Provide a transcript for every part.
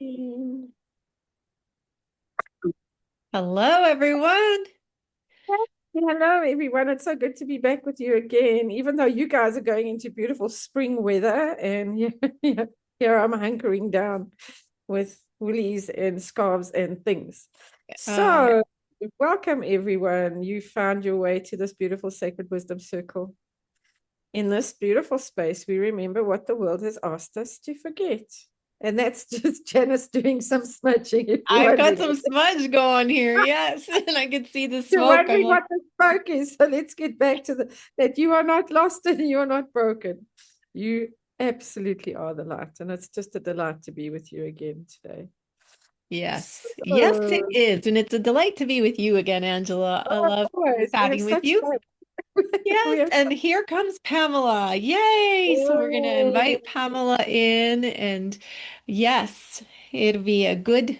Mm. Hello, everyone. Hello, everyone. It's so good to be back with you again, even though you guys are going into beautiful spring weather. And here I'm hunkering down with woolies and scarves and things. Uh, So, welcome, everyone. You found your way to this beautiful sacred wisdom circle. In this beautiful space, we remember what the world has asked us to forget. And that's just Janice doing some smudging, if you're I've got wondering. some smudge going here. Yes, and I can see the You're smoke. I'm wondering like, what the smoke is. So let's get back to that you are not lost and you are not broken. You absolutely are the light. And it's just a delight to be with you again today. yes, yes, it So, is, and it's a delight to be with you again, Angela. I love always, we have chatting with such you. fun. We Yes, have and here comes Pamela. Yay! So we're gonna oh, invite Pamela in, and yes, it'll be a good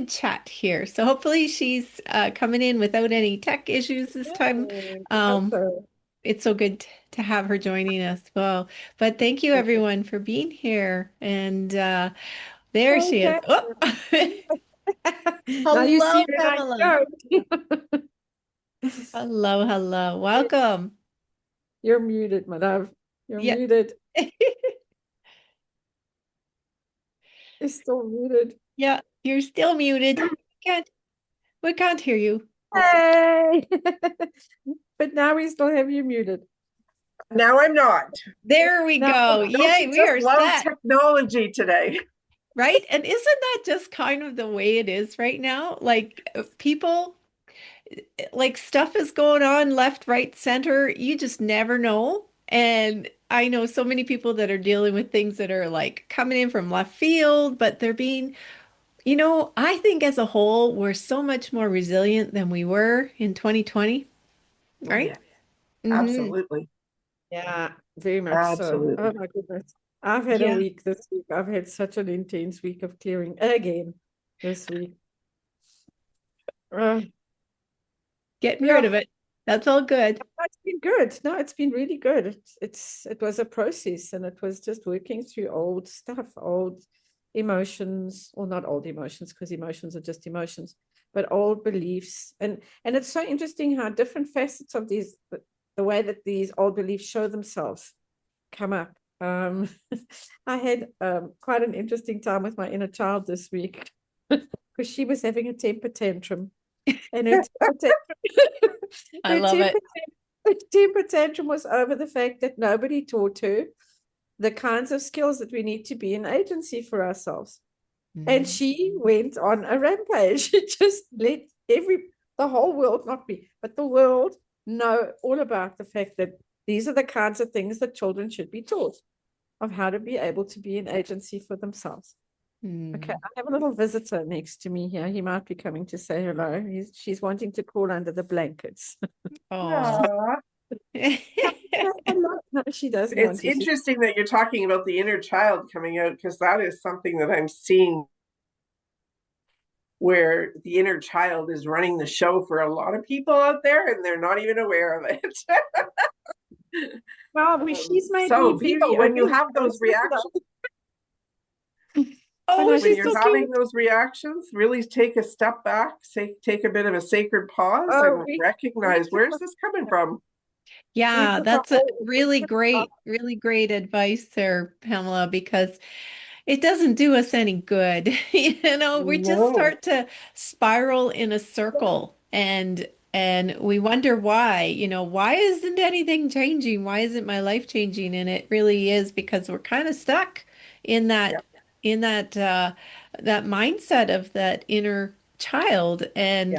chat here. So hopefully she's coming in without any tech issues this time. I hope Um, so. It's so good to have her joining us. Well, but thank you everyone for being here. And there she is. Okay. Oh, Now you see hello, when I Pamela. go. Hello, hello. Welcome. You're muted, my love. You're Yeah. muted. You're still muted. Yeah, you're still muted. Can't we can't hear you. Hey! But now we still have you muted. Now I'm not. There we Now, go. Don't Yay, you we just are love set. technology today? Right? And isn't that just kind of the way it is right now? Like people like stuff is going on left, right, center. You just never know. And I know so many people that are dealing with things that are like coming in from left field, but they're being, I think as a whole, we're so much more resilient than we were in 2020, Oh, right? yeah, Hmm. absolutely. yeah, very much so. Oh Absolutely. my goodness. I've had a Yeah. week this week. I've had such an intense week of clearing again this week. Uh, Getting rid yeah, of it. That's all good. it's been good. No, it's been really good. It was a process and it was just working through old stuff, old emotions, or not old emotions, because emotions are just emotions, but old beliefs. And it's so interesting how different facets of the way that these old beliefs show themselves come up. I had quite an interesting time with my inner child this week because she was having a temper tantrum, and I her love it. temper tantrum was over the fact that nobody taught her the kinds of skills that we need to be an agency for ourselves. And Mhm. she went on a rampage. She just let the whole world, not me, but the world know all about the fact that these are the kinds of things that children should be taught of how to be able to be an agency for themselves. Okay, Mm. I have a little visitor next to me here. He might be coming to say hello. She's wanting to crawl under the blankets. Oh. Aw. No, she doesn't It's want to. She, interesting that you're talking about the inner child coming out because that is something that I'm seeing where the inner child is running the show for a lot of people out there and they're not even aware of it. well, she's made me So, people, very when you open. have those reactions, I Oh, know when she's she's you're so just, having cute. those reactions, really take a step back, take a bit of a sacred pause oh, and we recognize took where's this coming from? Yeah, a that's a whole, we really took a, great, really great advice there, Pamela, because it doesn't do us any good. We just No. start to spiral in a circle and we wonder why, why isn't anything changing? Why isn't my life changing? And it really is because we're kind of stuck in Yeah. that mindset of that inner child. And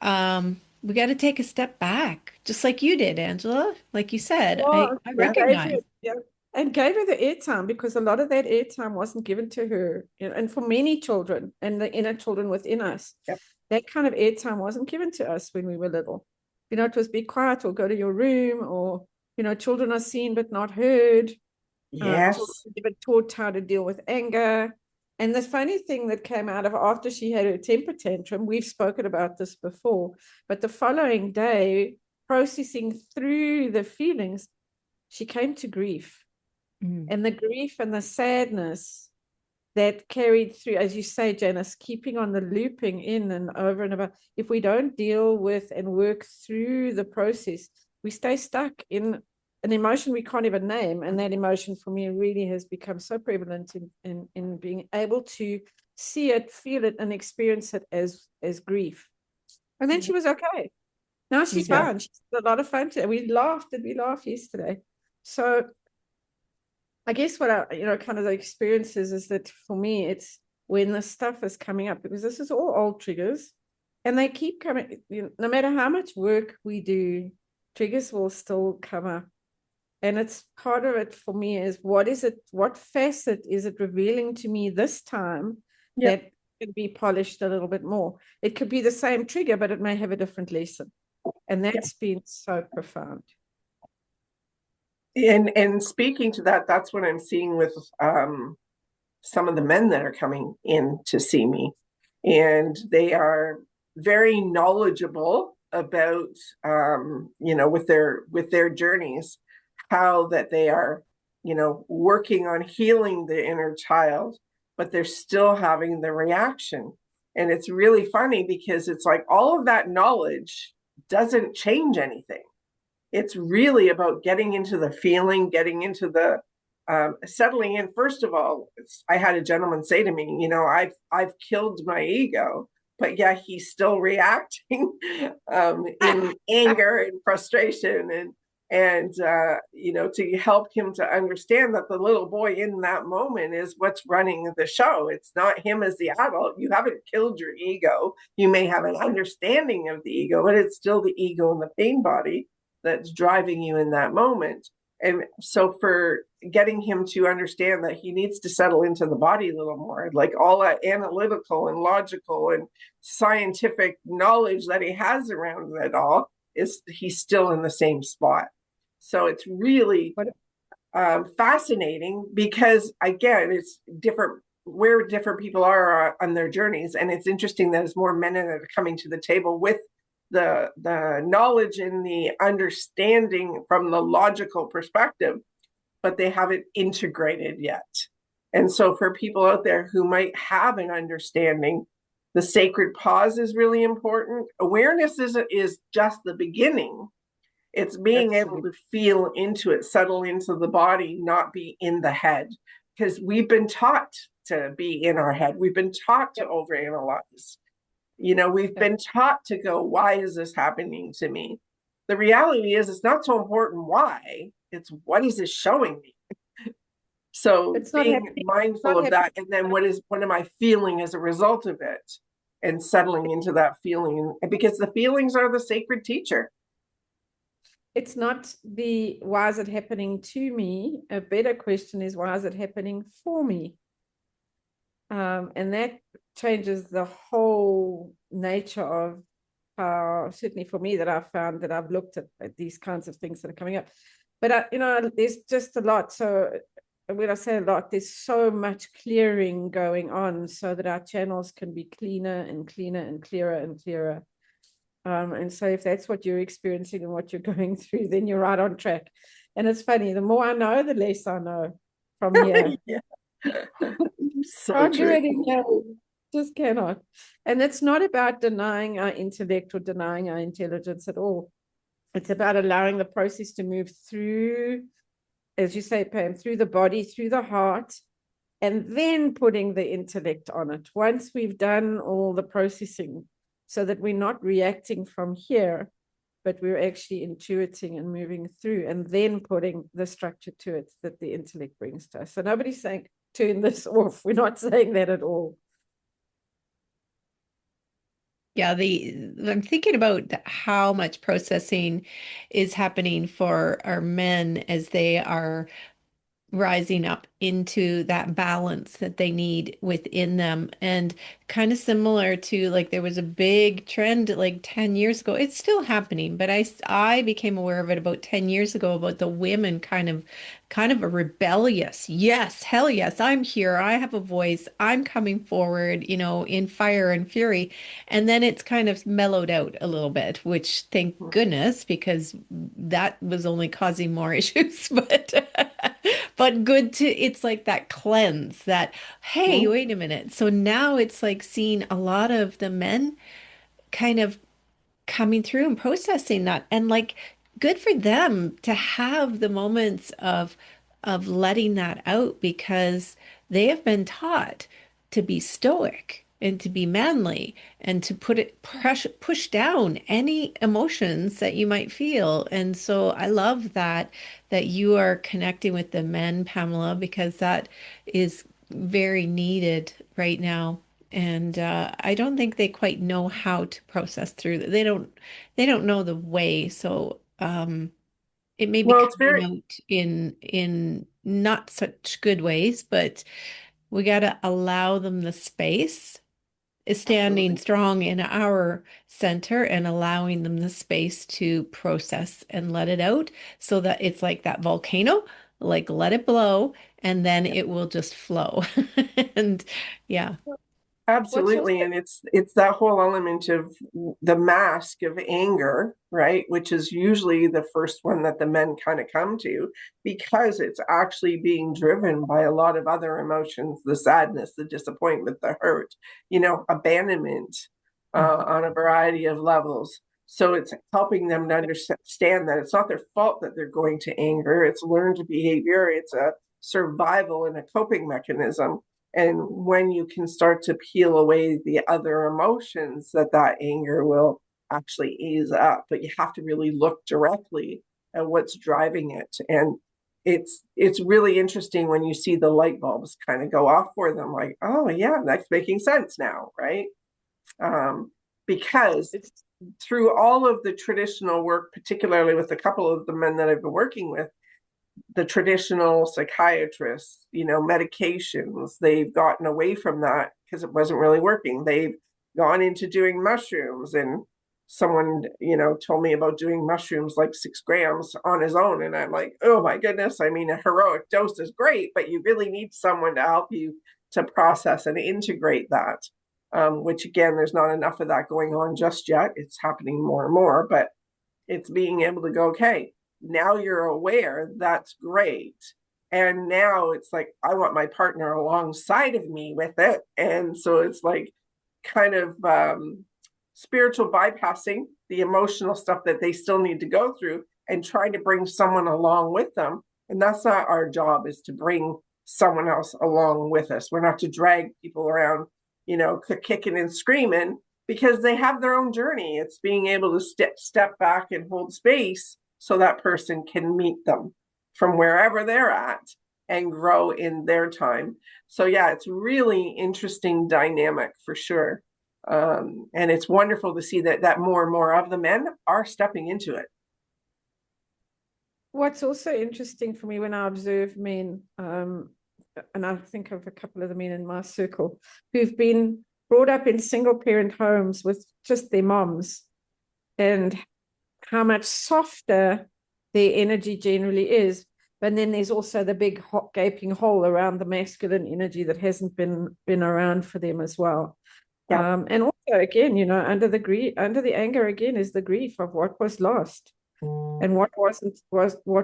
Yeah. we got to take a step back, just like you did, Angela. Like you said, I, well, I Yeah. gave her, recognize. yeah, and gave her the airtime because a lot of that airtime wasn't given to her. And for many children and the inner children within us, Yep. that kind of airtime wasn't given to us when we were little. It was be quiet or go to your room, or, children are seen but not heard. Children Yes. were never taught how to deal with anger. And the funny thing that came out of after she had her temper tantrum, we've spoken about this before, but the following day, processing through the feelings, she came to grief. Mm. And the grief and the sadness. that carried through, as you say, Janice, keeping on the looping in and over and over. If we don't deal with and work through the process, we stay stuck in an emotion we can't even name. And that emotion for me really has become so prevalent in being able to see it, feel it, and experience it as grief. And then she was okay. Now she's Yeah. fine. She's a lot of fun today. We laughed yesterday. So I guess what kind of the experiences is that for me, it's when the stuff is coming up, because this is all old triggers and they keep coming, no matter how much work we do, triggers will still come up. And it's part of it for me is what facet is it revealing to me this time that can be polished a little bit more? It could be the same trigger, but it may have a different lesson. And that's been so profound. And speaking to that, that's what I'm seeing with some of the men that are coming in to see me. And they are very knowledgeable about, with their journeys, how that they are, working on healing the inner child, but they're still having the reaction. And it's really funny because it's like all of that knowledge doesn't change anything. It's really about getting into the feeling, getting into the settling in. First of all, I had a gentleman say to me, I've killed my ego, but yeah, he's still reacting in anger and frustration, and to help him to understand that the little boy in that moment is what's running the show. It's not him as the adult. You haven't killed your ego. You may have an understanding of the ego, but it's still the ego and the pain body that's driving you in that moment. And so for getting him to understand that he needs to settle into the body a little more, like all that analytical and logical and scientific knowledge that he has around it all, he's still in the same spot. So it's really fascinating because, again, it's different where different people are on their journeys. And it's interesting that there's more men that are coming to the table with the knowledge and the understanding from the logical perspective, but they haven't integrated yet. And so for people out there who might have an understanding, the sacred pause is really important. Awareness is just the beginning. It's being able to feel into it, settle into the body, not be in the head, because we've been taught to be in our head. We've been taught to overanalyze. We've been taught to go, why is this happening to me? The reality is it's not so important why, it's what is it showing me? So it's being mindful of that. And then what am I feeling as a result of it? And settling into that feeling, because the feelings are the sacred teacher. It's not the why is it happening to me? A better question is why is it happening for me? And that changes the whole nature of how, certainly for me, that I've found that I've looked at these kinds of things that are coming up. But, there's just a lot. So when I say a lot, there's so much clearing going on so that our channels can be cleaner and cleaner and clearer and clearer. And so if that's what you're experiencing and what you're going through, then you're right on track. And it's funny, the more I know, the less I know from here. So can't do it again. Just cannot. And it's not about denying our intellect or denying our intelligence at all. It's about allowing the process to move through, as you say, Pam, through the body, through the heart, and then putting the intellect on it. Once we've done all the processing, so that we're not reacting from here, but we're actually intuiting and moving through, and then putting the structure to it that the intellect brings to us. So nobody's saying turn this off. We're not saying that at all. Yeah, I'm thinking about how much processing is happening for our men as they are rising up into that balance that they need within them. And kind of similar to, like, there was a big trend like 10 years ago. It's still happening, but I became aware of it about 10 years ago, about the women kind of a rebellious, yes, hell yes, I'm here, I have a voice, I'm coming forward, in fire and fury. And then it's kind of mellowed out a little bit, which thank goodness, because that was only causing more issues. but good to, it's like that cleanse that, hey, Mhm. wait a minute. So now it's like seeing a lot of the men kind of coming through and processing that, and like good for them to have the moments of letting that out, because they have been taught to be stoic and to be manly and to push down any emotions that you might feel. And so I love that you are connecting with the men, Pamela, because that is very needed right now. And I don't think they quite know how to process through that. They don't know the way. So it may be Well, it's coming very out in not such good ways, but we got to allow them the space, standing absolutely. strong in our center and allowing them the space to process and let it out, so that it's like that volcano, like let it blow and then Yeah. it will just flow. And yeah. What's also Absolutely. And it's that whole element of the mask of anger, right? Which is usually the first one that the men kind of come to, because it's actually being driven by a lot of other emotions, the sadness, the disappointment, the hurt, abandonment, on a variety of levels. So it's helping them to understand that it's not their fault that they're going to anger. It's learned behavior. It's a survival and a coping mechanism. And when you can start to peel away the other emotions, that anger will actually ease up. But you have to really look directly at what's driving it. And it's really interesting when you see the light bulbs kind of go off for them, like, oh yeah, that's making sense now, right? Because it's through all of the traditional work, particularly with a couple of the men that I've been working with, the traditional psychiatrists, medications, they've gotten away from that because it wasn't really working. They've gone into doing mushrooms, and someone, told me about doing mushrooms like 6 grams on his own. And I'm like, oh my goodness. I mean, a heroic dose is great, but you really need someone to help you to process and integrate that. Which again, there's not enough of that going on just yet. It's happening more and more, but it's being able to go, okay, now you're aware, that's great. And now it's like, I want my partner alongside of me with it. And so it's like kind of spiritual bypassing the emotional stuff that they still need to go through and trying to bring someone along with them. And that's not our job, is to bring someone else along with us. We're not to drag people around, kicking and screaming, because they have their own journey. It's being able to step back and hold space so that person can meet them from wherever they're at and grow in their time. So yeah, it's really interesting dynamic for sure. And it's wonderful to see that more and more of the men are stepping into it. what's also interesting for me when I observe men, and I think of a couple of the men in my circle who've been brought up in single parent homes with just their moms, and how much softer their energy generally is. But then there's also the big gaping hole around the masculine energy that hasn't been around for them as well. Yeah. And also, again, under the anger again is the grief of what was lost and what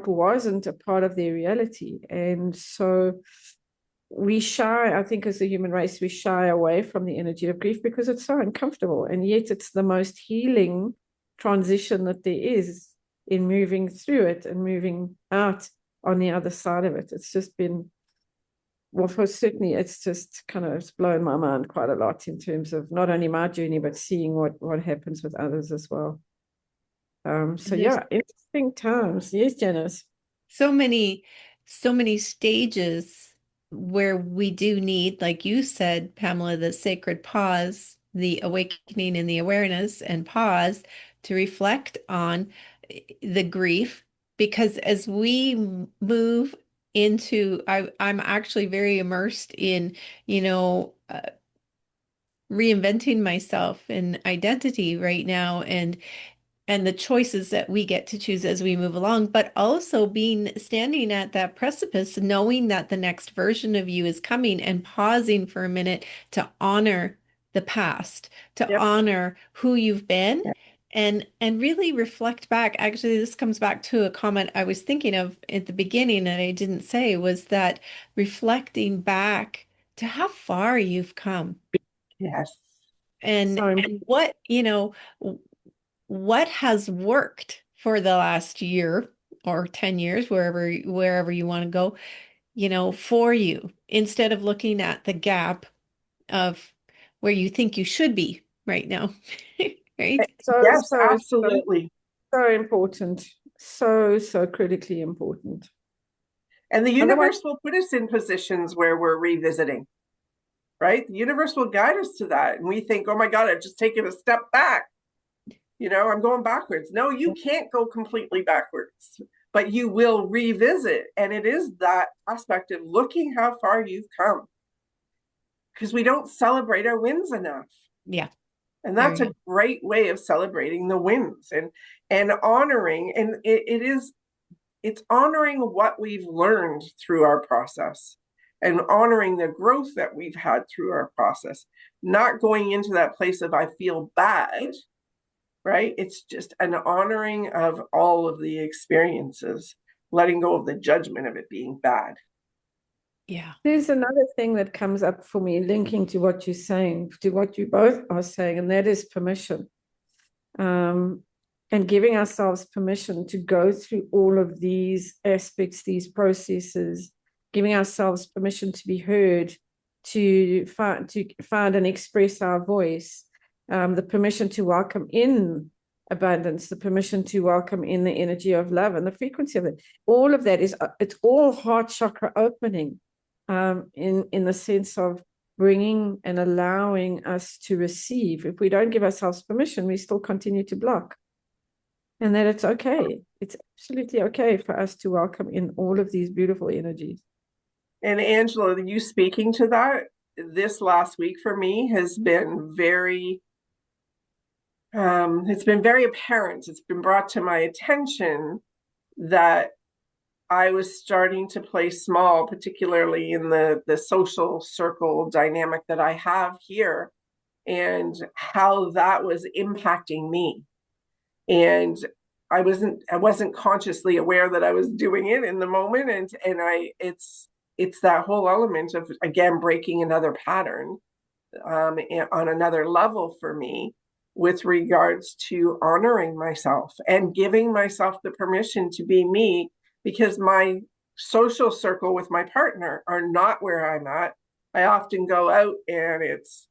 wasn't a part of their reality. And so we shy, I think, as a human race, we shy away from the energy of grief because it's so uncomfortable. And yet it's the most healing transition that there is in moving through it and moving out on the other side of it. It's just been, well, for certainly, it's just kind of it's blown my mind quite a lot in terms of not only my journey, but seeing what happens with others as well. So And there's yeah, interesting times. Yes, Janice. so many, so many stages where we do need, like you said, Pamela, the sacred pause, the awakening and the awareness and pause to reflect on the grief. Because as we move into, I'm actually very immersed in, reinventing myself and identity right now, and the choices that we get to choose as we move along, but also being standing at that precipice, knowing that the next version of you is coming, and pausing for a minute to honor the past, to Yep. honor who you've been, Yeah. and really reflect back. Actually, this comes back to a comment I was thinking of at the beginning and I didn't say, was that reflecting back to how far you've come Yes. So and what, what has worked for the last year or 10 years, wherever you want to go, for you, instead of looking at the gap of where you think you should be right now. Right? so Yes, so so absolutely. so important. So critically important. And the Otherwise, universe will put us in positions where we're revisiting, right? The universe will guide us to that. And we think, oh my God, I've just taken a step back. I'm going backwards. No, you can't go completely backwards, but you will revisit. And it is that aspect of looking how far you've come, because we don't celebrate our wins enough. Yeah, And there that's you a go. great way of celebrating the wins and honoring. And it's honoring what we've learned through our process and honoring the growth that we've had through our process, not going into that place of I feel bad, right? It's just an honoring of all of the experiences, letting go of the judgment of it being bad. Yeah. there's another thing that comes up for me, linking to what you're saying, to what you both are saying, and that is permission. Um, and giving ourselves permission to go through all of these aspects, these processes, giving ourselves permission to be heard, to find and express our voice, the permission to welcome in abundance, the permission to welcome in the energy of love and the frequency of it. All of that it's all heart chakra opening, in the sense of bringing and allowing us to receive. If we don't give ourselves permission, we still continue to block. And that it's okay. It's absolutely okay for us to welcome in all of these beautiful energies. And Angela, you speaking to that this last week for me has been it's been very apparent. It's been brought to my attention that I was starting to play small, particularly in the social circle dynamic that I have here, and how that was impacting me. And I wasn't consciously aware that I was doing it in the moment. It's that whole element of, again, breaking another pattern, on another level for me, with regards to honoring myself and giving myself the permission to be me, because my social circle with my partner are not where I'm at. I often go out and it's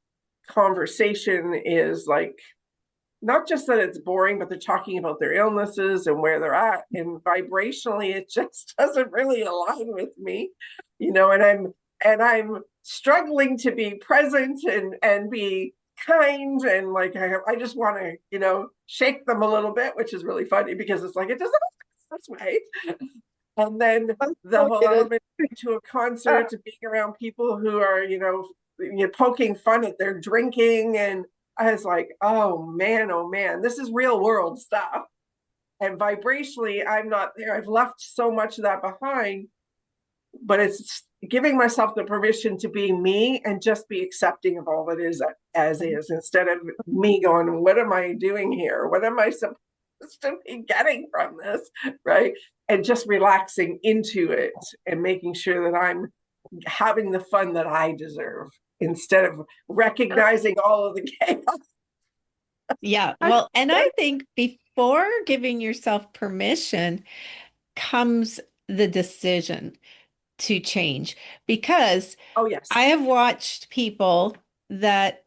conversation is like, not just that it's boring, but they're talking about their illnesses and where they're at. And vibrationally, it just doesn't really align with me, and I'm struggling to be present and be kind, and like I just want to, shake them a little bit, which is really funny because it's like it doesn't this way. And then the whole element to a concert, to being around people who are, poking fun at their drinking. And I was like, oh man, this is real world stuff. And vibrationally, I'm not there. I've left so much of that behind, but it's giving myself the permission to be me and just be accepting of all that is as is, instead of me going, what am I doing here? What am I supposed to be getting from this? Right. And just relaxing into it and making sure that I'm having the fun that I deserve, instead of recognizing all of the chaos. Yeah. Well, and I think before giving yourself permission comes the decision to change, because Oh, yes. I have watched people that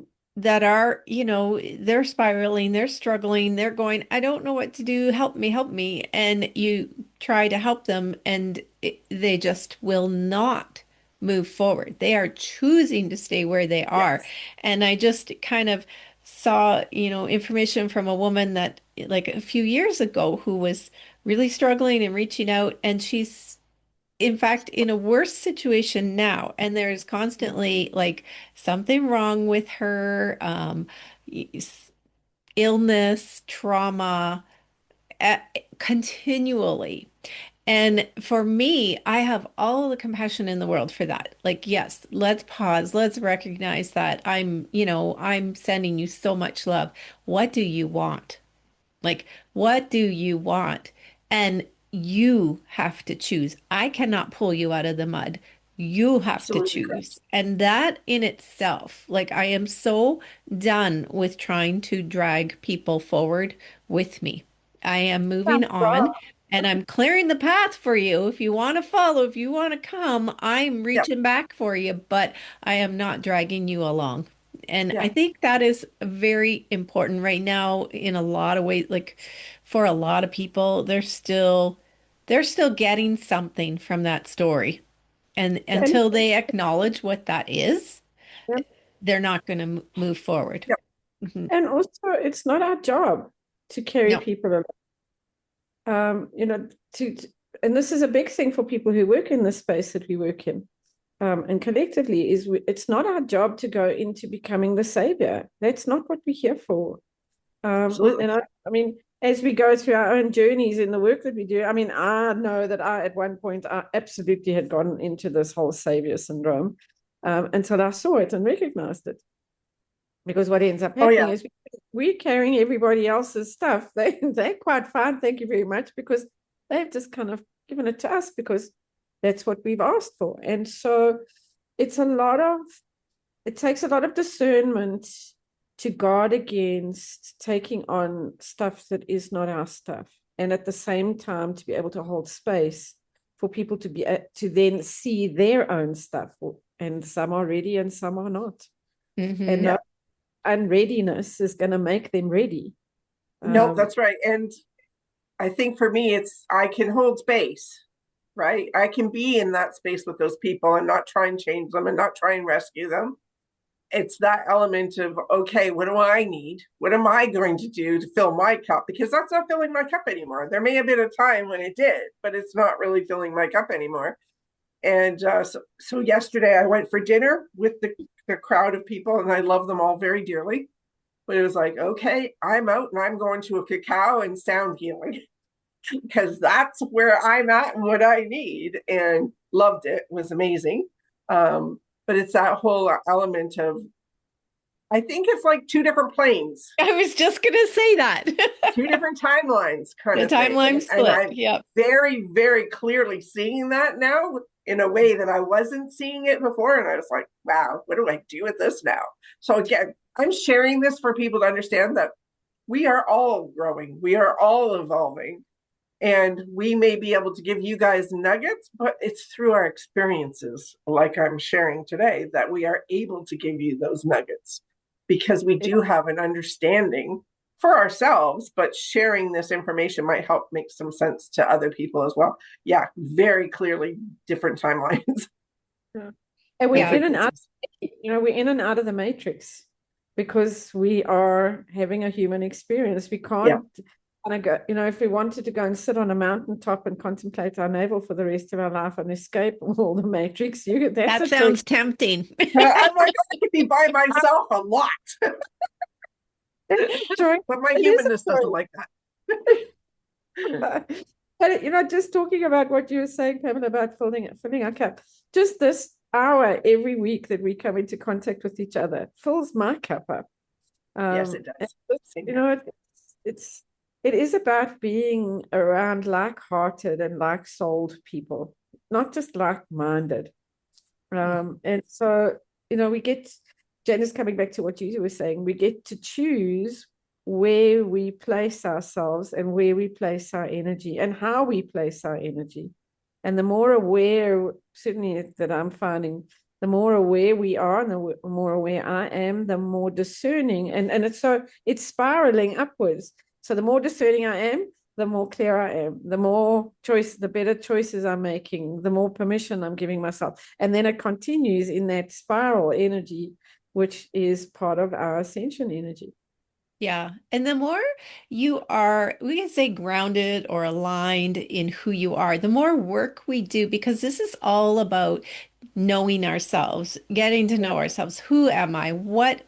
are, they're spiraling, they're struggling, they're going, I don't know what to do, help me. And you try to help them and they just will not move forward. They are choosing to stay where they are. Yes. And I just kind of saw, information from a woman that like a few years ago who was really struggling and reaching out, and she's in fact in a worse situation now, and there's constantly like something wrong with her, illness, trauma, uh, continually. And for me, I have all the compassion in the world for that. Like, yes, let's pause, let's recognize that I'm sending you so much love. What do you want? Like, what do you want? And you have to choose. I cannot pull you out of the mud. You have to Absolutely correct. choose. And that in itself, like, I am so done with trying to drag people forward with me. I am moving on and I'm clearing the path for you. If you want to follow, if you want to come, I'm Yeah, reaching back for you, but I am not dragging you along. And I yeah. think that is very important right now in a lot of ways. Like for a lot of people, they're still getting something from that story. And And until they acknowledge what that is, yeah, they're not going to move forward. Yeah. Mhm. and also it's not our job to carry No. people around. You know, and this is a big thing for people who work in the space that we work in. And collectively it's not our job to go into becoming the savior. That's not what we're here for. Absolutely. And I mean, as we go through our own journeys in the work that we do, I mean, I know that at one point I absolutely had gone into this whole savior syndrome, until I saw it and recognized it. Because what ends up Oh yeah. happening is we're carrying everybody else's stuff. They're quite fine, thank you very much, because they've just kind of given it to us because that's what we've asked for. And so it's a lot of it takes a lot of discernment to guard against taking on stuff that is not our stuff, and at the same time to be able to hold space for people to be to then see their own stuff, and some are ready and some are not, and Hmm. Yeah. no unreadiness is going to make them ready. Nope, um that's right. And I think for me, it's I can hold space, right? I can be in that space with those people and not try and change them and not try and rescue them. It's that element of, okay, what do I need? What am I going to do to fill my cup? Because that's not filling my cup anymore. There may have been a time when it did, but it's not really filling my cup anymore. And so yesterday I went for dinner with the crowd of people, and I love them all very dearly. But it was like, okay, I'm out and I'm going to a cacao and sound healing because that's where I'm at and what I need. And loved it. It was amazing. But it's that whole element of, I think it's like two different planes, I was just going to say that. two different timelines kind The of thing. timeline And split. I'm Yep. very, very clearly seeing that now in a way that I wasn't seeing it before. And I was like, wow, what do I do with this now? So again, I'm sharing this for people to understand that we are all growing, we are all evolving. And we may be able to give you guys nuggets, but it's through our experiences, like I'm sharing today, that we are able to give you those nuggets because we do have an understanding for ourselves, but sharing this information might help make some sense to other people as well. Yeah, very clearly different timelines yeah. And we're and Yeah. in and out, frequencies. we're in and out of the matrix because we are having a human experience. We Yeah. can't kind of go, if we wanted to go and sit on a mountaintop and contemplate our navel for the rest of our life and escape all the matrix, that's That a choice. sounds tempting. I'm like, I could be by myself a lot, Choice. but my It is humanness a doesn't like that. choice. But just talking about what you were saying, Pamela, about filling our cup, just this hour every week that we come into contact with each other fills my cup up. Yes, it And does. it's, Same here. it's it is about being around like-hearted and like-souled people, not just like-minded. And so, we get, Janice, coming back to what you were saying, we get to choose where we place ourselves and where we place our energy and how we place our energy. And the more aware, certainly that I'm finding, the more aware we are and the more aware I am, the more discerning. And it's spiraling upwards. So the more discerning I am, the more clear I am, the better choices I'm making, the more permission I'm giving myself. And then it continues in that spiral energy, which is part of our ascension energy. Yeah. And the more you are, we can say grounded or aligned in who you are, the more work we do, because this is all about knowing ourselves, getting to Yeah. know ourselves. Who am I? What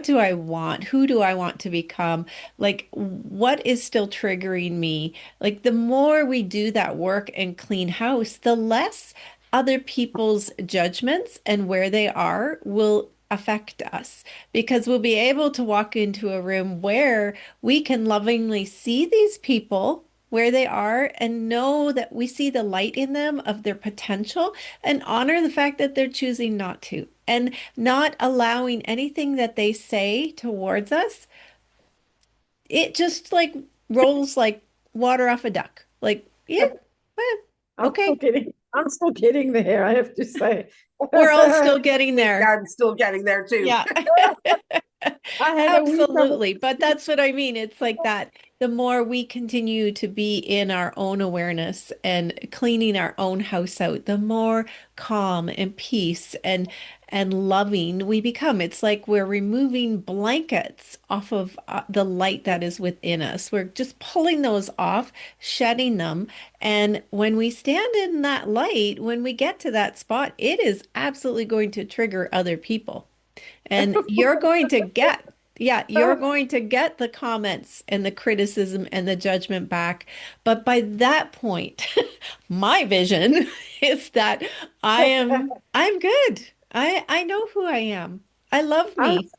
do I want? Who do I want to become? Like, what is still triggering me? Like, the more we do that work and clean house, the less other people's judgments and where they are will affect us because we'll be able to walk into a room where we can lovingly see these people where they are and know that we see the light in them of their potential and honor the fact that they're choosing not to and not allowing anything that they say towards us. It just like rolls like water off a duck. Like, yeah, Yep. well, I'm still okay. getting, I'm still getting there, I have to say. We're all still getting Yeah, there. I'm still getting there too. Yeah. I had a week of Absolutely. But that's what I mean. It's like that. The more we continue to be in our own awareness and cleaning our own house out, the more calm and peace and loving we become. It's like we're removing blankets off of the light that is within us. We're just pulling those off, shedding them. And when we stand in that light, when we get to that spot, it is absolutely going to trigger other people. And you're going to get, yeah, you're going to get the comments and the criticism and the judgment back. But by that point, my vision is that I'm good. I know who I am. I love I, me.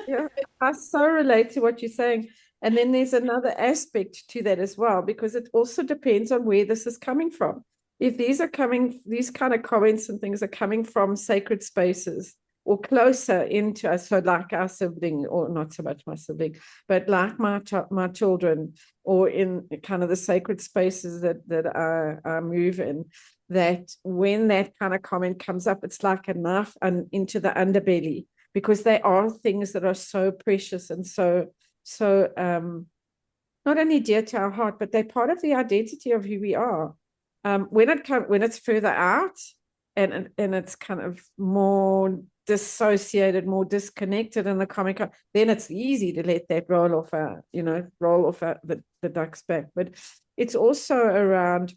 yeah, I so relate to what you're saying. And then there's another aspect to that as well, because it also depends on where this is coming from. If these are coming, these kind of comments and things are coming from sacred spaces or closer into us, so like our sibling, or not so much my sibling, but like my children, or in kind of the sacred spaces that I move in, that when that kind of comment comes up, it's like a knife into the underbelly, because they are things that are so precious and so not only dear to our heart, but they're part of the identity of who we are. When it's further out and it's kind of more dissociated, more disconnected in the comic, then it's easy to let that roll off the duck's back. But it's also around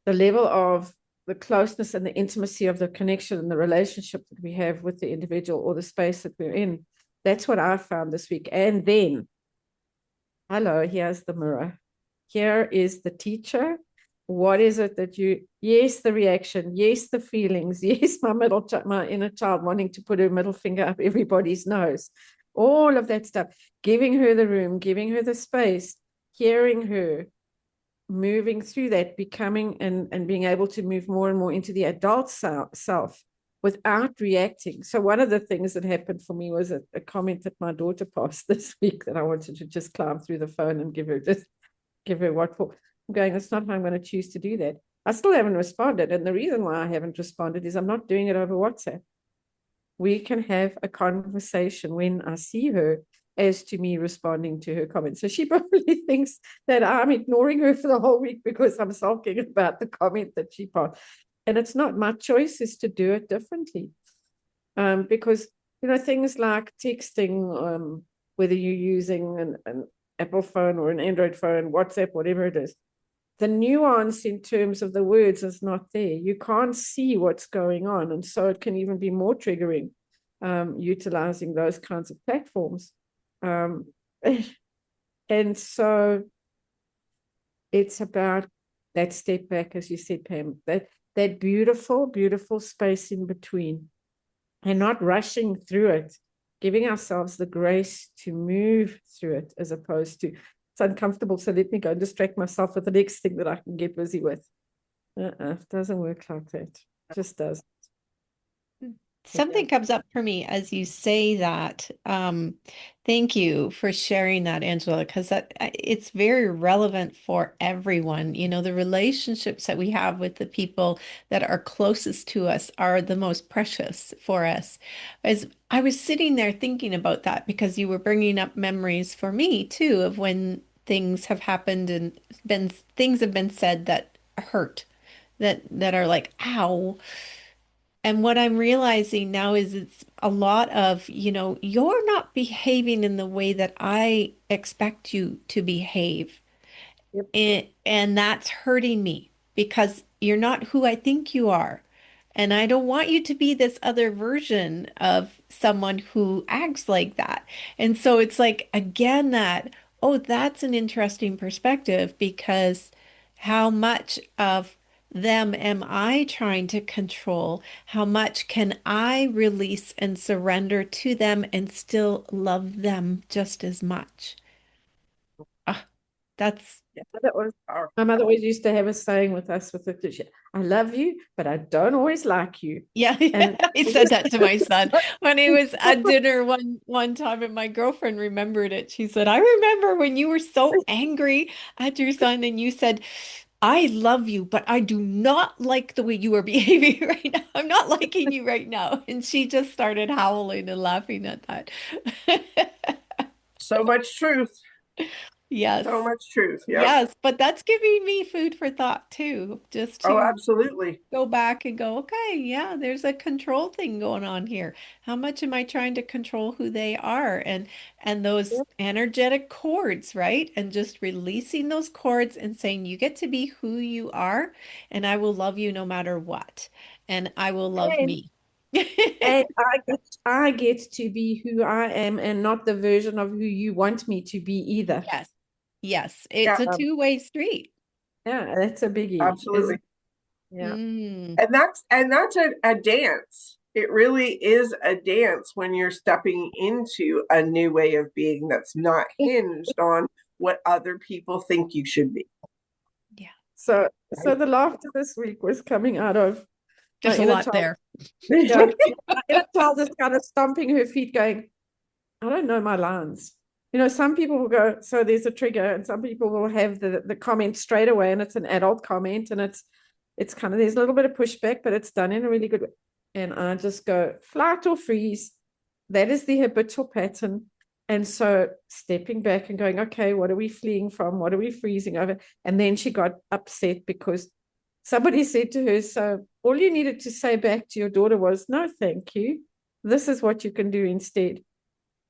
the level of the closeness and the intimacy of the connection and the relationship that we have with the individual or the space that we're in. That's what I found this week. And then, hello, here's the mirror. Here is the teacher. What is it that yes, the reaction, yes, the feelings, yes, my inner child wanting to put her middle finger up everybody's nose, all of that stuff, giving her the room, giving her the space, hearing her, moving through that, becoming and being able to move more and more into the adult self without reacting. So one of the things that happened for me was a comment that my daughter passed this week that I wanted to just climb through the phone and give her what for. I'm going, that's not how I'm going to choose to do that. I still haven't responded. And the reason why I haven't responded is I'm not doing it over WhatsApp. We can have a conversation when I see her as to me responding to her comments. So she probably thinks that I'm ignoring her for the whole week because I'm sulking about the comment that she passed. And it's not. My choice is to do it differently. Because, things like texting, whether you're using an Apple phone or an Android phone, WhatsApp, whatever it is, the nuance in terms of the words is not there. You can't see what's going on. And so it can even be more triggering, utilizing those kinds of platforms. And so it's about that step back, as you said, Pam, that beautiful, beautiful space in between, and not rushing through it, giving ourselves the grace to move through it, as opposed to, it's uncomfortable, so let me go and distract myself with the next thing that I can get busy with. It doesn't work like that. It just does. Something comes up for me as you say that. Thank you for sharing that, Angela, because it's very relevant for everyone. The relationships that we have with the people that are closest to us are the most precious for us. As I was sitting there thinking about that, because you were bringing up memories for me too of when things have happened and things have been said that hurt, that are like, ow. And what I'm realizing now is it's a lot of, you're not behaving in the way that I expect you to behave. Yep. And that's hurting me because you're not who I think you are. And I don't want you to be this other version of someone who acts like that. And so it's like, again, oh, that's an interesting perspective because how much of them am I trying to control? How much can I release and surrender to them and still love them just as much? Ah, that's, Yeah. That was Powerful. my mother always used to have a saying with us with the I love you, but I don't always like you. yeah, And I said that to my son when he was at dinner one time, and my girlfriend remembered it. She said, I remember when you were so angry at your son and you said, I love you, but I do not like the way you are behaving right now. I'm not liking you right now. And she just started howling and laughing at that. So much truth. So Yes. much truth. Yep. Yes, but that's giving me food for thought too, just Oh, to absolutely. go back and go, okay, yeah, there's a control thing going on here. How much am I trying to control who they are? And those energetic cords, right? And just releasing those cords and saying, you get to be who you are, and I will love you no matter what. And I will love and, me. and I get to be who I am and not the version of who you want me to be either. Yes. Yes. Yeah, It's a Um, two-way street. yeah, that's a biggie. Is absolutely. yeah. Mm, And that's a dance. It really is a dance when you're stepping into a new way of being that's not hinged on what other people think you should be. yeah. So the laughter this week was coming out of my There's a inner lot child. there. Yeah, my inner child is kind of stomping her feet, going, I don't know my lines. Some people will go, so there's a trigger, and some people will have the comment straight away, and it's an adult comment, and it's kind of there's a little bit of pushback, but it's done in a really good way. And I just go, flight or freeze. That is the habitual pattern. And so stepping back and going, okay, what are we fleeing from? What are we freezing over? And then she got upset because somebody said to her, so all you needed to say back to your daughter was, no, thank you. This is what you can do instead.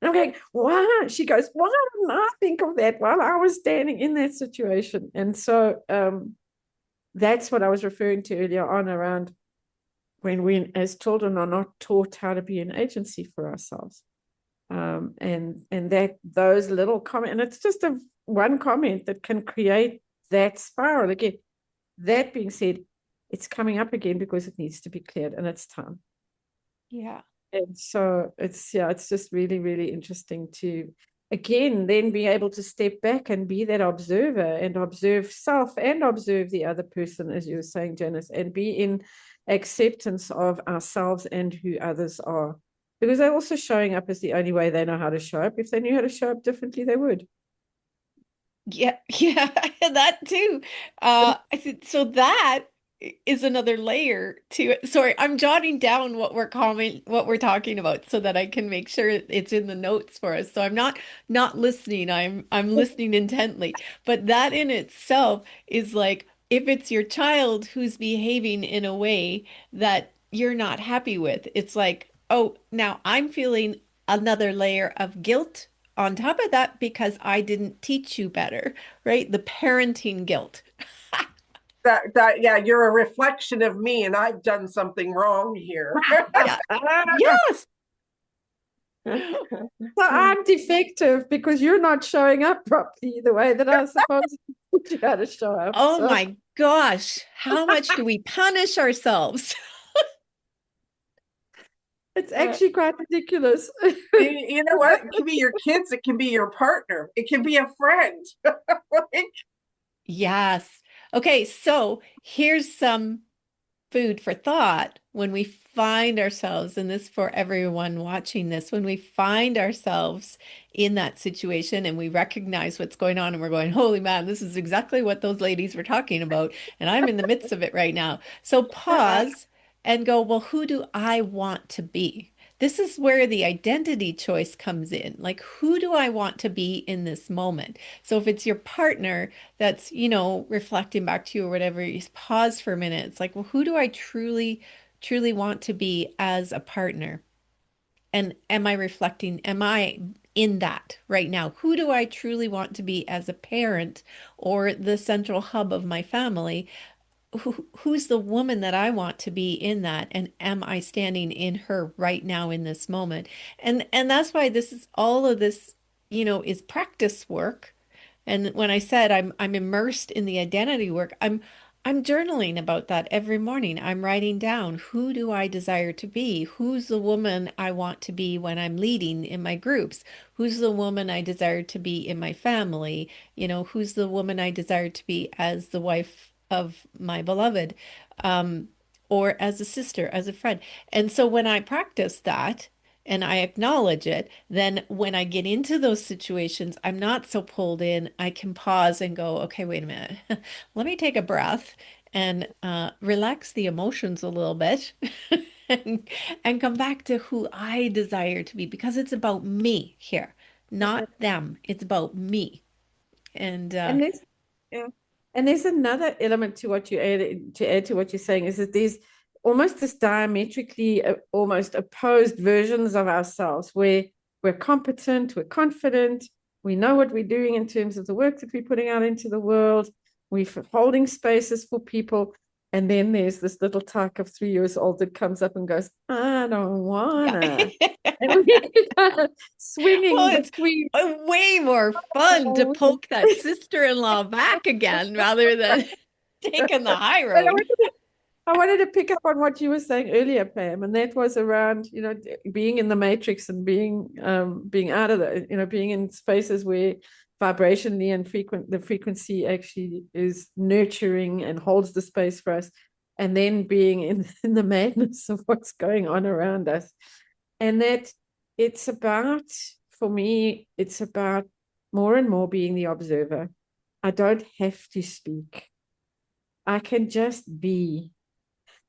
And I'm going, why? She goes, why didn't I think of that while I was standing in that situation? And so that's what I was referring to earlier on around when we, as children, are not taught how to be an agency for ourselves. And that those little comments, and it's just a one comment that can create that spiral again. That being said, it's coming up again because it needs to be cleared, and it's time. Yeah. And so it's just really, really interesting to again then be able to step back and be that observer and observe self and observe the other person, as you were saying, Janice, and be in acceptance of ourselves and who others are. Because they're also showing up as the only way they know how to show up. If they knew how to show up differently, they would. Yeah, yeah, that too. I said, so that is another layer to it. Sorry, I'm jotting down what we're talking about so that I can make sure it's in the notes for us. So I'm not listening. I'm listening intently. But that in itself is like if it's your child who's behaving in a way that you're not happy with, it's like, oh, now I'm feeling another layer of guilt on top of that because I didn't teach you better, right? The parenting guilt. That yeah, you're a reflection of me, and I've done something wrong here. Yeah. Yes. So I'm defective because you're not showing up properly the way that I was supposed to teach you how to show up. Oh So my gosh. How much do we punish ourselves? it's actually quite ridiculous. You know what? It can be your kids, it can be your partner, it can be a friend. Like, Yes. Okay, so here's some food for thought when we find ourselves, and this for everyone watching this, when we find ourselves in that situation and we recognize what's going on and we're going, holy man, this is exactly what those ladies were talking about. And I'm in the midst of it right now. So pause and go, well, who do I want to be? This is where the identity choice comes in. Like, who do I want to be in this moment? So if it's your partner that's, reflecting back to you or whatever, you pause for a minute. It's like, well, who do I truly, truly want to be as a partner? And am I reflecting? Am I in that right now? Who do I truly want to be as a parent or the central hub of my family? Who's the woman that I want to be in that? And am I standing in her right now in this moment? And that's why this is all of this, is practice work. And when I said I'm immersed in the identity work, I'm journaling about that every morning. I'm writing down, who do I desire to be? Who's the woman I want to be when I'm leading in my groups? Who's the woman I desire to be in my family? Who's the woman I desire to be as the wife of my beloved, um, or as a sister, as a friend. And so when I practice that and I acknowledge it, then when I get into those situations, I'm not so pulled in. I can pause and go, okay, wait a minute. Let me take a breath and relax the emotions a little bit and, and come back to who I desire to be, because it's about me here, not them. It's about me. And And there's yeah, and there's another element to what you add to what you're saying is that there's almost this diametrically almost opposed versions of ourselves where we're competent, we're confident, we know what we're doing in terms of the work that we're putting out into the world, we're holding spaces for people. And then there's this little tyke of 3 years old that comes up and goes, I don't wanna. yeah. And we kind of swinging Well, it's between. way more fun to poke that sister-in-law back again rather than taking the high But road. I wanted to pick up on what you were saying earlier, Pam, and that was around, being in the matrix and being out of being in spaces where vibrationally and the frequency actually is nurturing and holds the space for us, and then being in the madness of what's going on around us. And that it's about, for me, it's about more and more being the observer. I don't have to speak. I can just be.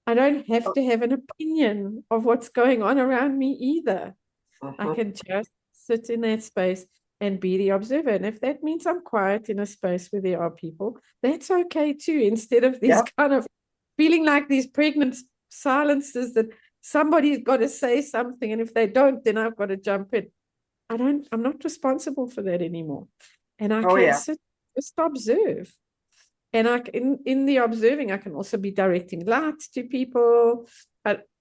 I don't have to have an opinion of what's going on around me either. I can just sit in that space and be the observer. And if that means I'm quiet in a space where there are people, that's okay too, instead of these kind of feeling like these pregnant silences that somebody's got to say something. And if they don't, then I've got to jump in. I'm not responsible for that anymore. And I can sit, just observe. And in the observing, I can also be directing light to people.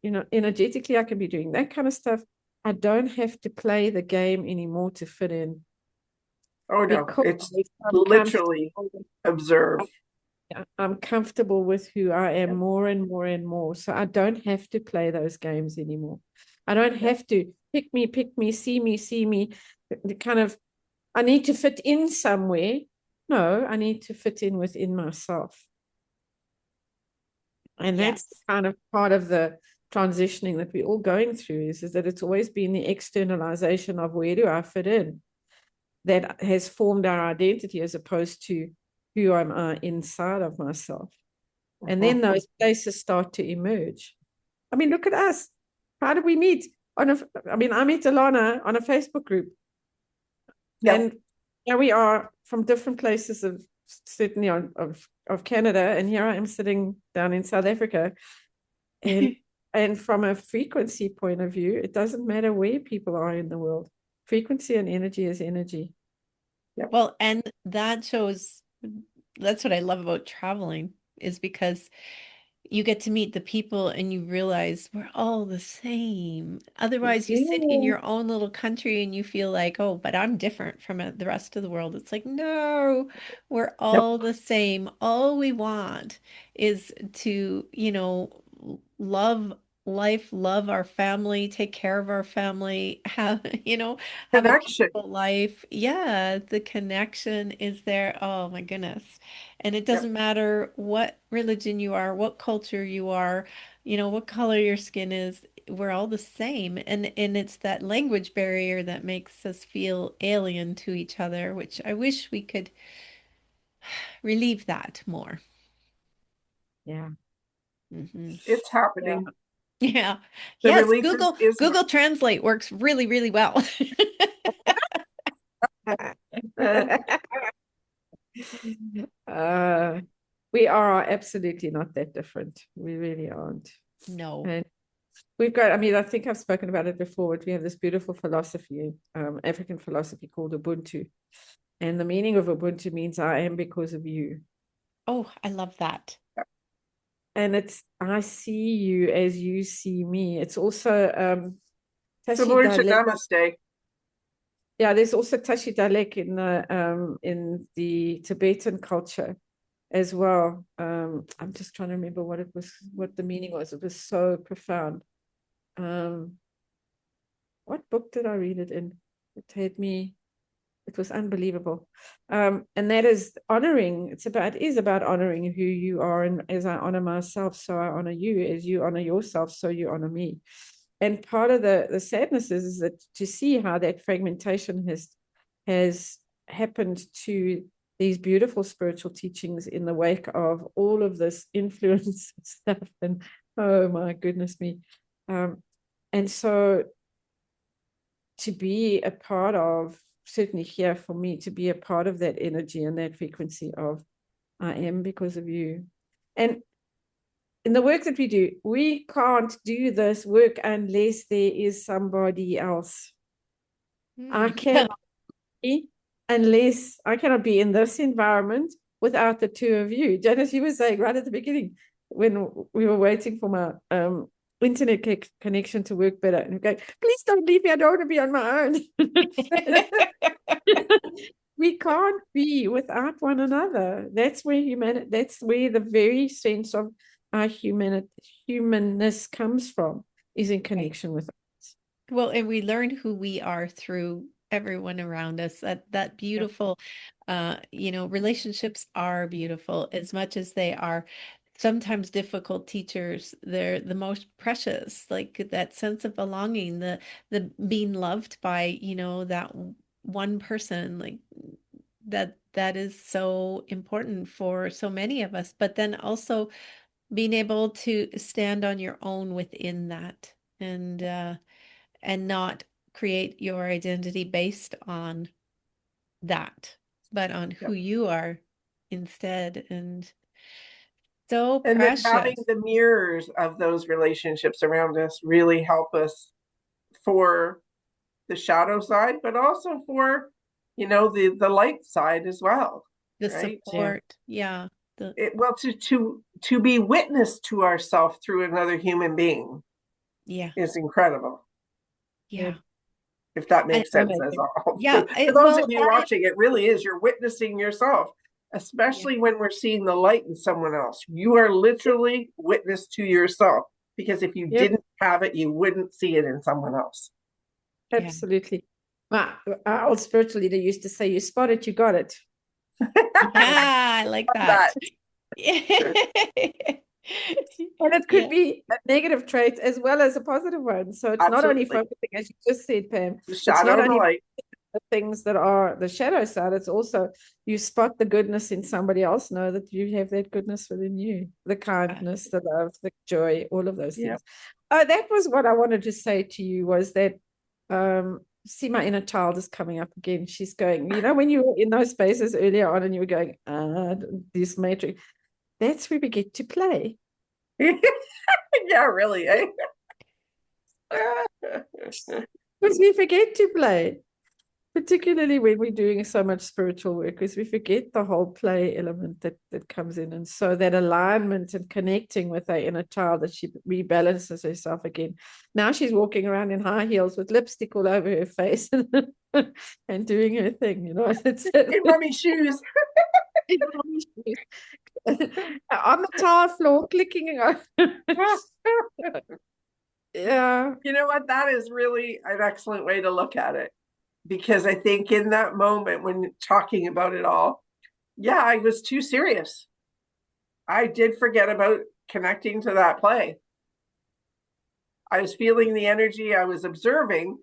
Energetically, I can be doing that kind of stuff. I don't have to play the game anymore to fit in. Oh no, it's literally observe. I'm comfortable with who I am more and more and more. So I don't have to play those games anymore. I don't have to pick me, see me. The kind of, I need to fit in somewhere. No, I need to fit in within myself. And that's kind of part of the transitioning that we're all going through is that it's always been the externalization of where do I fit in that has formed our identity as opposed to who am I inside of myself. And then those places start to emerge. I mean, look at us. How did we meet? I met Alana on a Facebook group. And here we are from different places of certainly of Canada, and here I am sitting down in South Africa. And from a frequency point of view, it doesn't matter where people are in the world. Frequency and energy is energy. Well, and that's what I love about traveling, is because you get to meet the people and you realize we're all the same. Otherwise, you sit in your own little country and you feel like, oh, but I'm different from the rest of the world. It's like, no, we're all the same. All we want is to, love life, love our family, take care of our family, have a peaceful life. Yeah, the connection is there. Oh my goodness. And it doesn't matter what religion you are, what culture you are, what color your skin is. We're all the same. And it's that language barrier that makes us feel alien to each other, which I wish we could relieve that more. Yeah. It's happening. Yeah. Yes, Google Translate works really, really well. We are absolutely not that different. We really aren't. No. And we've got, I think I've spoken about it before, but we have this beautiful philosophy, African philosophy called Ubuntu. And the meaning of Ubuntu means I am because of you. Oh, I love that. And it's, I see you as you see me. It's also similar to Namaste. Yeah, there's also Tashi Dalek in the Tibetan culture. as well. I'm just trying to remember what it was, what the meaning was. It was so profound. What book did I read it in? It had me, it was unbelievable. And that is honoring. It is about honoring who you are. And as I honor myself, so I honor you. As you honor yourself, so you honor me. And part of the sadness is that to see how that fragmentation has happened to these beautiful spiritual teachings in the wake of all of this influence stuff. And oh my goodness me. And so to be a part of, certainly here for me, to be a part of that energy and that frequency of I am because of you. And in the work that we do, we can't do this work unless there is somebody else. I cannot be, I cannot be in this environment without the two of you. Janice, you were saying right at the beginning when we were waiting for my internet connection to work better, and we go, please don't leave me, I don't want to be on my own. We can't be without one another. That's where the very sense of our humanness comes from, is in connection with us. Well, and we learn who we are through everyone around us. That beautiful, relationships are beautiful as much as they are sometimes difficult teachers. They're the most precious, like that sense of belonging, the being loved by, that one person, like that is so important for so many of us. But then also being able to stand on your own within that, and not create your identity based on that, but on who you are instead. And so And then precious. having the mirrors of those relationships around us really help us for the shadow side, but also for, the light side as well. The right? support. Yeah. Well, to be witness to ourselves through another human being is incredible. Yeah. If that makes sense as all. Yeah. For those of you watching, it really is. You're witnessing yourself, especially when we're seeing the light in someone else. You are literally witness to yourself, because if you didn't have it, you wouldn't see it in someone else. Absolutely. Our old spiritual leader used to say, you spot it, you got it. Yeah, I like that. And it could be a negative trait as well as a positive one. So it's not only focusing, as you just said, Pam, the shadow and the light. The things that are the shadow side, it's also you spot the goodness in somebody else, know that you have that goodness within you, the kindness, the love, the joy, all of those things. That was what I wanted to say to you, was that see, my inner child is coming up again. She's going, when you were in those spaces earlier on and you were going, this matrix, that's where we get to play. Yeah, really, eh? Because we forget to play, particularly when we're doing so much spiritual work, because we forget the whole play element that comes in. And so that alignment and connecting with our inner child, that she rebalances herself again. Now she's walking around in high heels with lipstick all over her face and doing her thing, in mommy shoes. On the tile floor, clicking. Yeah. You know what? That is really an excellent way to look at it. Because I think in that moment when talking about it all, I was too serious. I did forget about connecting to that play. I was feeling the energy, I was observing.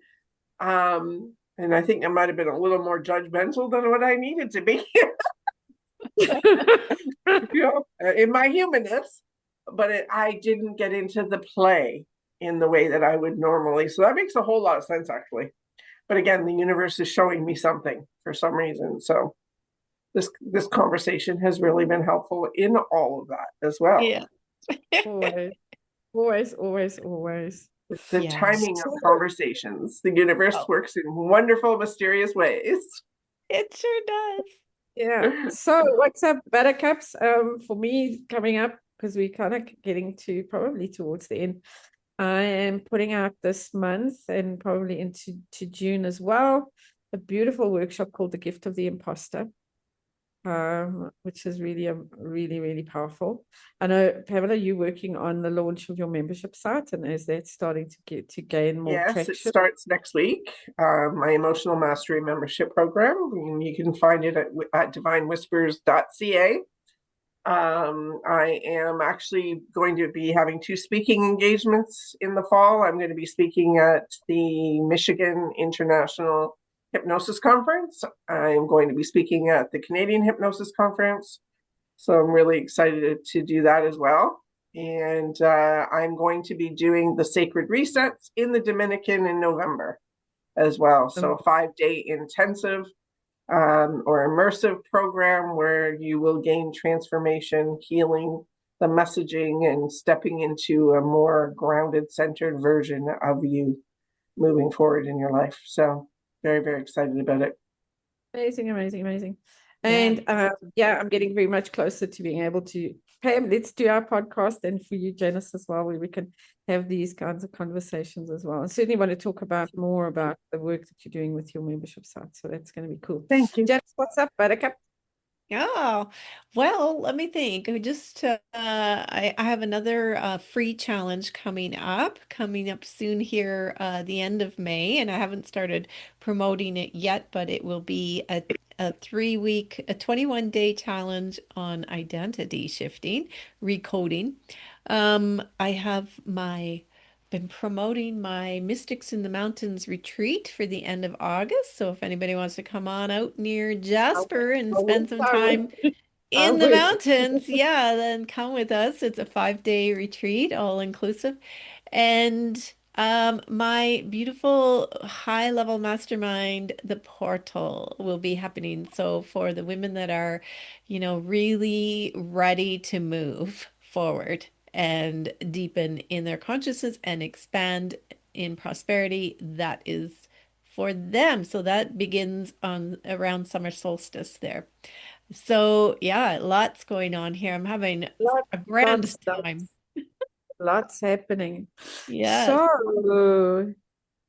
And I think I might have been a little more judgmental than what I needed to be. In my humanness, but I didn't get into the play in the way that I would normally. So that makes a whole lot of sense, actually. But again, the universe is showing me something for some reason. So this conversation has really been helpful in all of that as well. Yeah. always. The timing of conversations. The universe works in wonderful, mysterious ways. It sure does. Yeah. So what's up, buttercups? For me, coming up, because we're kind of getting to probably towards the end, I am putting out this month and probably into June as well, a beautiful workshop called The Gift of the Imposter. which is really, really, really powerful. I know, Pamela, you're working on the launch of your membership site, and is that starting to gain more Yes, it traction? starts next week. My emotional mastery membership program. You can find it at divinewhispers.ca. I am actually going to be having 2 speaking engagements in the fall. I'm going to be speaking at the Michigan International Hypnosis Conference. I'm going to be speaking at the Canadian Hypnosis Conference. So I'm really excited to do that as well. And I'm going to be doing the Sacred Resets in the Dominican in November as well. So a 5-day intensive or immersive program where you will gain transformation, healing, the messaging, and stepping into a more grounded, centered version of you moving forward in your life. So very, very excited about it. Amazing, amazing, amazing. Yeah. And yeah, I'm getting very much closer to being able to, Pam, let's do our podcast, and for you, Janice, as well, where we can have these kinds of conversations as well. I certainly want to talk about more about the work that you're doing with your membership site. So that's going to be cool. Thank you. Janice, what's up, Buttercup? Oh, well, let me think. I have another free challenge coming up soon here, the end of May, and I haven't started promoting it yet, but it will be a 3-week, a 21-day challenge on identity shifting, recoding. I have been promoting my Mystics in the Mountains retreat for the end of August. So if anybody wants to come on out near Jasper and spend some time I in the would. mountains, yeah, then come with us. It's a 5-day retreat, all inclusive. And my beautiful high level mastermind, the portal, will be happening. So for the women that are, really ready to move forward and deepen in their consciousness and expand in prosperity, that is for them. So that begins on around summer solstice there. So yeah, lots going on here. I'm having Lots, a grand lots, time. lots happening. Yes. So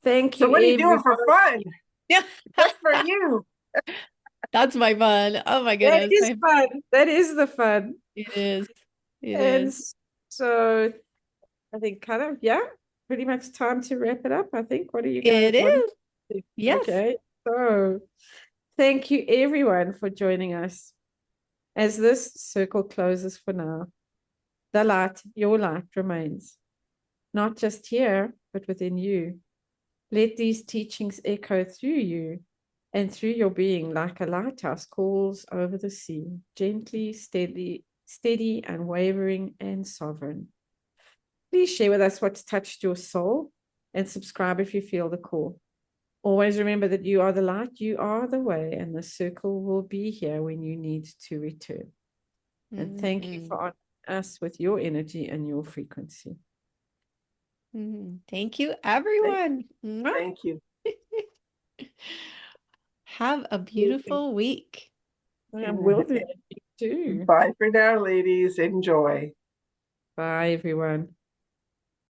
thank So you, what are you doing for everyone. fun? Yeah. Just for you. That's my fun. Oh my That goodness. is fun. That is the fun. It is. It And is. so I think kind of, yeah, pretty much time to wrap it up, I think. What do you guys, It what do is. you think? Yes. Okay. So thank you everyone for joining us. As this circle closes for now, the light, your light remains, not just here, but within you. Let these teachings echo through you and through your being like a lighthouse calls over the sea, gently, steady, unwavering, and sovereign. Please share with us what's touched your soul and subscribe if you feel the call. Always remember that you are the light, you are the way, and the circle will be here when you need to return. And thank you for honoring us with your energy and your frequency. Thank you, everyone. Thank you. Have a beautiful week. I will do it too. Bye for now, ladies. Enjoy. Bye, everyone.